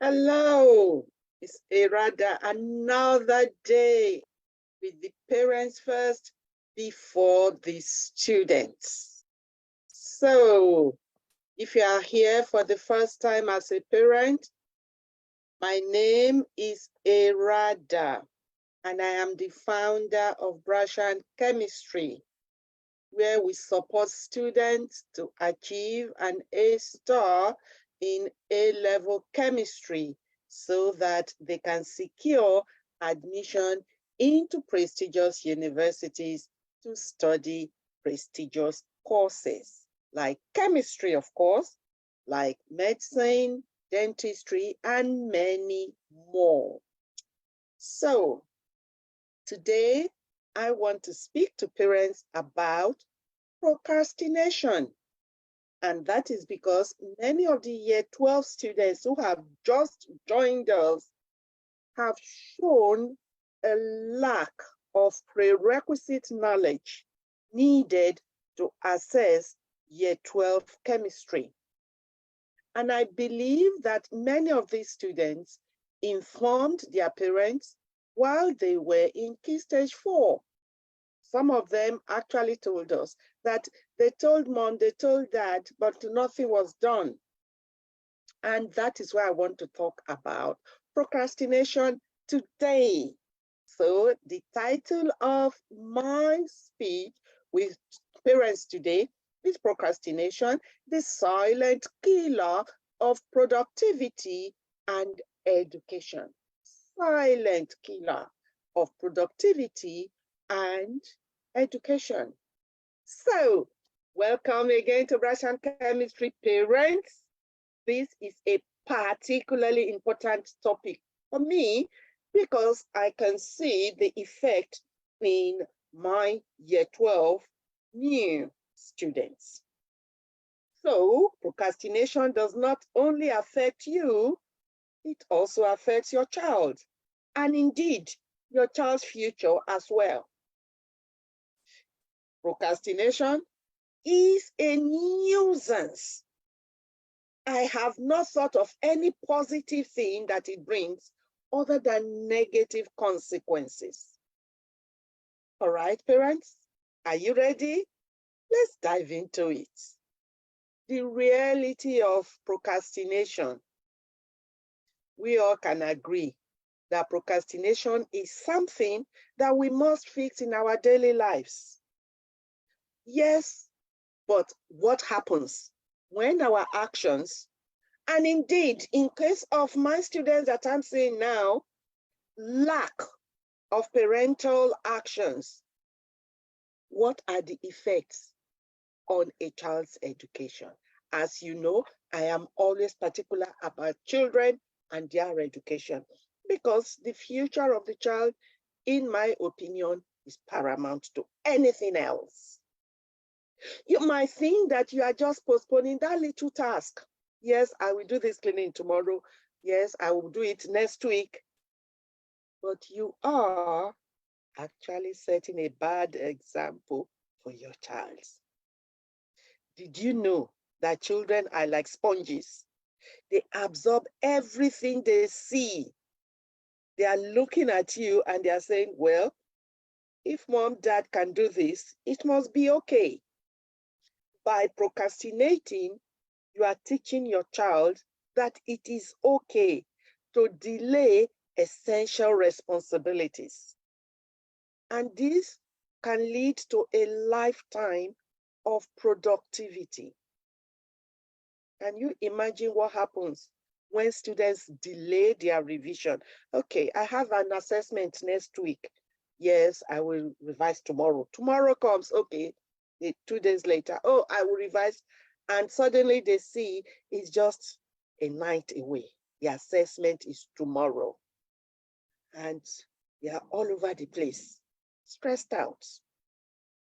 Hello, it's another day with the parents first before the students. So, if you are here for the first time as a parent, my name is Erada, and I am the founder of Brashan Chemistry, where we support students to achieve an A star in A-level chemistry so that they can secure admission into prestigious universities to study prestigious courses like chemistry, of course, like medicine, dentistry, and many more. So today, I want to speak to parents about procrastination. And that is because many of the year 12 students who have just joined us have shown a lack of prerequisite knowledge needed to assess year 12 chemistry. And I believe that many of these students informed their parents while they were in Key Stage 4. Some of them actually told us that they told mom, they told dad, but nothing was done. And that is why I want to talk about procrastination today. So the title of my speech with parents today is Procrastination, the Silent Killer of Productivity and Education. Silent killer of productivity and education. So, welcome again to Brashan Chemistry parents. This is a particularly important topic for me because I can see the effect in my year 12 new students. So, procrastination does not only affect you, it also affects your child, and indeed, your child's future as well. Procrastination is a nuisance. I have not thought of any positive thing that it brings other than negative consequences. All right, parents, are you ready? Let's dive into it. The reality of procrastination. We all can agree that procrastination is something that we must fix in our daily lives. Yes, but what happens when our actions, and indeed, in case of my students that I'm seeing now, lack of parental actions, what are the effects on a child's education? As you know, I am always particular about children and their education because the future of the child, in my opinion, is paramount to anything else. You might think that you are just postponing that little task. Yes, I will do this cleaning tomorrow. Yes, I will do it next week. But you are actually setting a bad example for your child. Did you know that children are like sponges? They absorb everything they see. They are looking at you and they are saying, well, if mom, dad can do this, it must be okay. By procrastinating, you are teaching your child that it is okay to delay essential responsibilities. And this can lead to a lifetime of productivity. Can you imagine what happens when students delay their revision? Okay, I have an assessment next week. Yes, I will revise tomorrow. Tomorrow comes, okay, 2 days later, oh, I will revise. And suddenly they see it's just a night away. The assessment is tomorrow. And they are all over the place, stressed out.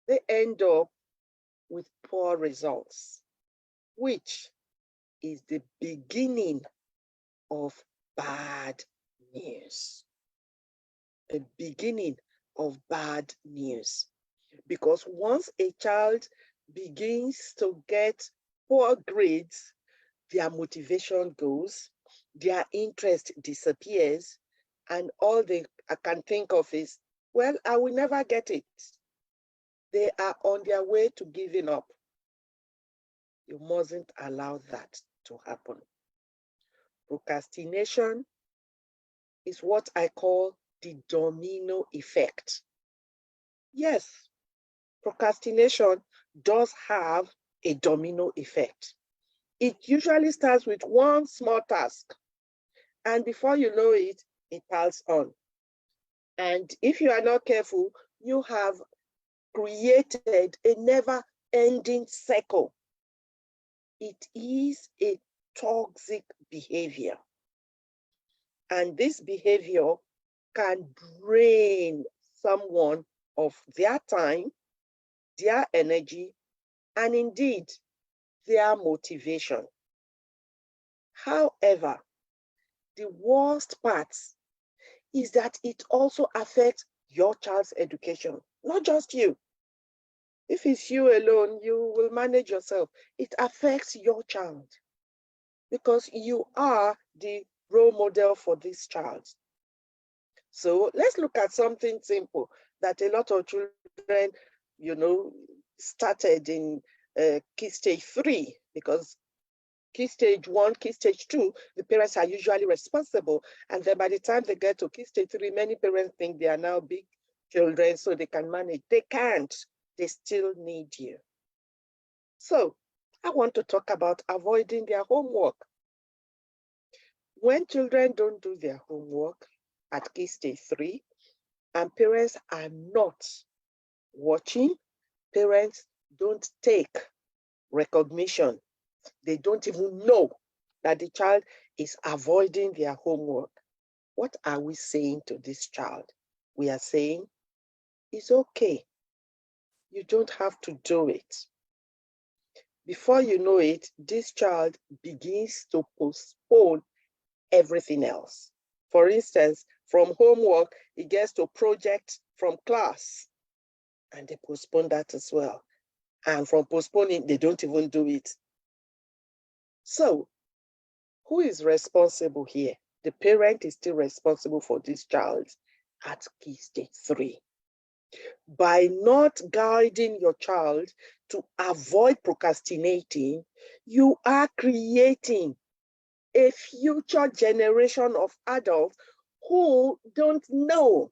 They end up with poor results, which is the beginning of bad news. A beginning of bad news. Because once a child begins to get poor grades, their motivation goes, their interest disappears, and all they can think of is, well, I will never get it. They are on their way to giving up. You mustn't allow that to happen. Procrastination is what I call the domino effect. Yes, procrastination does have a domino effect. It usually starts with one small task, and before you know it, it piles on. And if you are not careful, you have created a never-ending cycle. It is a toxic behavior. And this behavior can drain someone of their time, their energy, and indeed their motivation. However, the worst part is that it also affects your child's education, not just you. If it's you alone, you will manage yourself. It affects your child because you are the role model for this child. So let's look at something simple that a lot of children, started in key stage 3, because key stage 1, key stage 2, the parents are usually responsible. And then by the time they get to key stage 3, many parents think they are now big children, so they can manage. They can't. They still need you. So I want to talk about avoiding their homework. When children don't do their homework at key stage 3, and parents are not watching, parents don't take recognition. They don't even know that the child is avoiding their homework. What are we saying to this child? We are saying, it's okay. You don't have to do it. Before you know it, this child begins to postpone everything else. For instance, from homework, it gets to project from class, and they postpone that as well. And from postponing, they don't even do it. So, who is responsible here? The parent is still responsible for this child at key stage 3. By not guiding your child to avoid procrastinating, you are creating a future generation of adults who don't know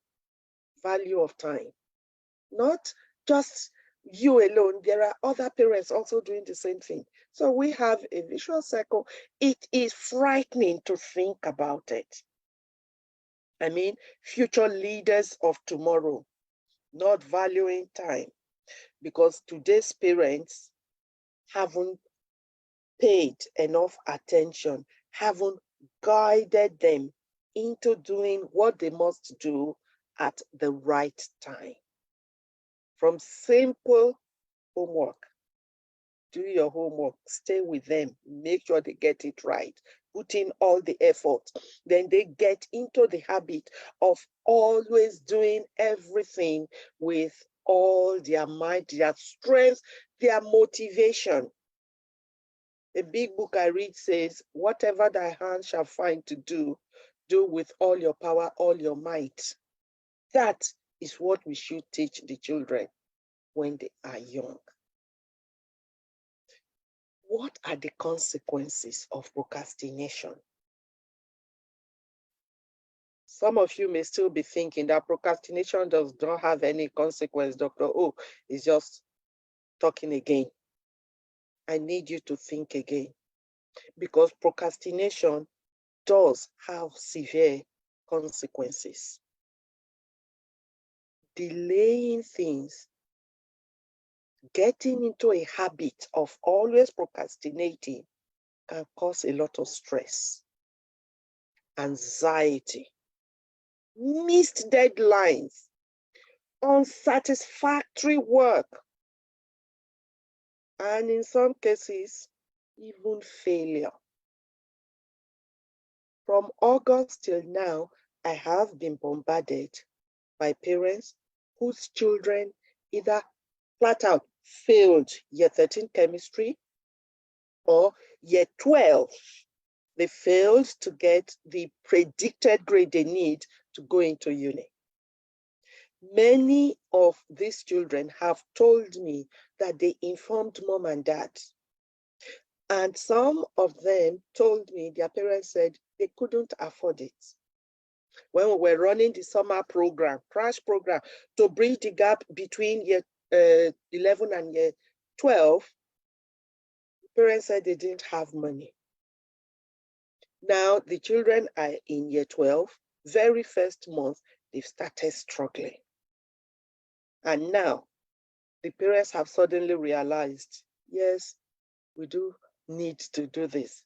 value of time. Not just you alone, there are other parents also doing the same thing. So we have a vicious cycle. It is frightening to think about it. I mean, future leaders of tomorrow not valuing time because today's parents haven't paid enough attention, haven't guided them into doing what they must do at the right time. From simple homework, do your homework, stay with them, make sure they get it right, put in all the effort. Then they get into the habit of always doing everything with all their might, their strength, their motivation. A big book I read says, whatever thy hand shall find to do, do with all your power, all your might. That is what we should teach the children when they are young. What are the consequences of procrastination? Some of you may still be thinking that procrastination does not have any consequence. Dr. O is just talking again. I need you to think again, because procrastination does have severe consequences. Delaying things, getting into a habit of always procrastinating can cause a lot of stress, anxiety, missed deadlines, unsatisfactory work, and in some cases, even failure. From August till now, I have been bombarded by parents whose children either flat out failed year 13 chemistry or year 12. They failed to get the predicted grade they need to go into uni. Many of these children have told me that they informed mom and dad. And some of them told me their parents said they couldn't afford it. When we were running the summer program, crash program, to bridge the gap between year 11 and year 12, parents said they didn't have money. Now the children are in year 12, very first month, they've started struggling. And now the parents have suddenly realized, yes, we do need to do this.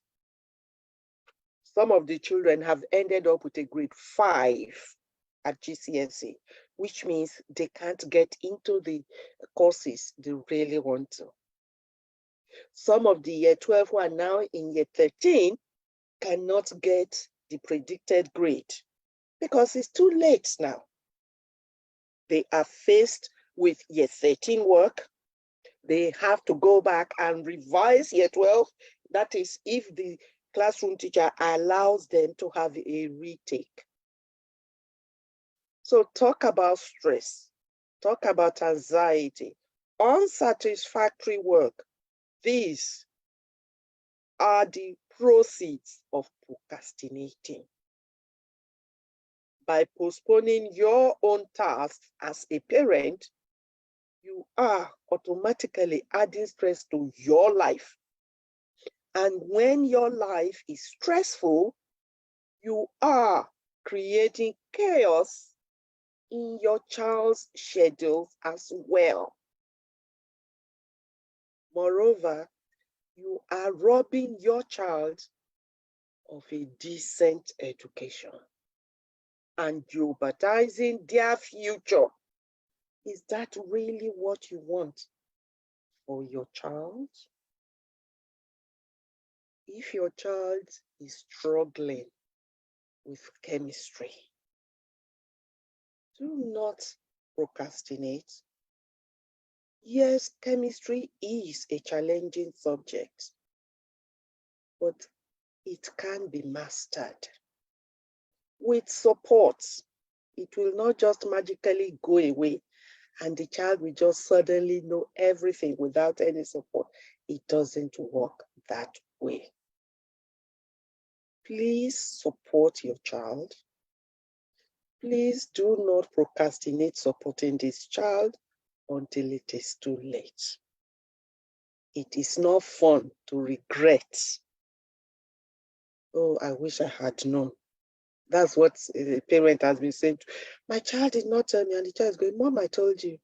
Some of the children have ended up with a grade 5 at GCSE, which means they can't get into the courses they really want to. Some of the year 12 who are now in year 13 cannot get the predicted grade because it's too late now. They are faced with year 13 work. They have to go back and revise year 12. That is if the classroom teacher allows them to have a retake. So talk about stress, talk about anxiety, unsatisfactory work. These are the proceeds of procrastinating. By postponing your own tasks as a parent, you are automatically adding stress to your life. And when your life is stressful, you are creating chaos in your child's schedules as well. Moreover, you are robbing your child of a decent education and jeopardizing their future. Is that really what you want for your child? If your child is struggling with chemistry, do not procrastinate. Yes, chemistry is a challenging subject, but it can be mastered. With support, it will not just magically go away and the child will just suddenly know everything without any support. It doesn't work that way. Please support your child. Please do not procrastinate supporting this child until it is too late. It is not fun to regret. Oh, I wish I had known. That's what a parent has been saying. My child did not tell me, and the child is going, Mom, I told you.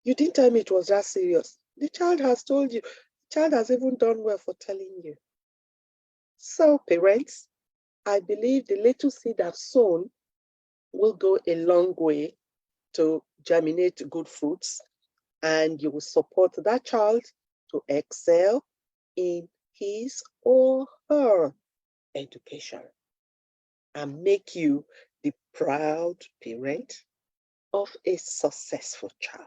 You didn't tell me it was that serious. The child has told you. The child has even done well for telling you. So, parents, I believe the little seed I've sown will go a long way to germinate good fruits, and you will support that child to excel in his or her education and make you the proud parent of a successful child.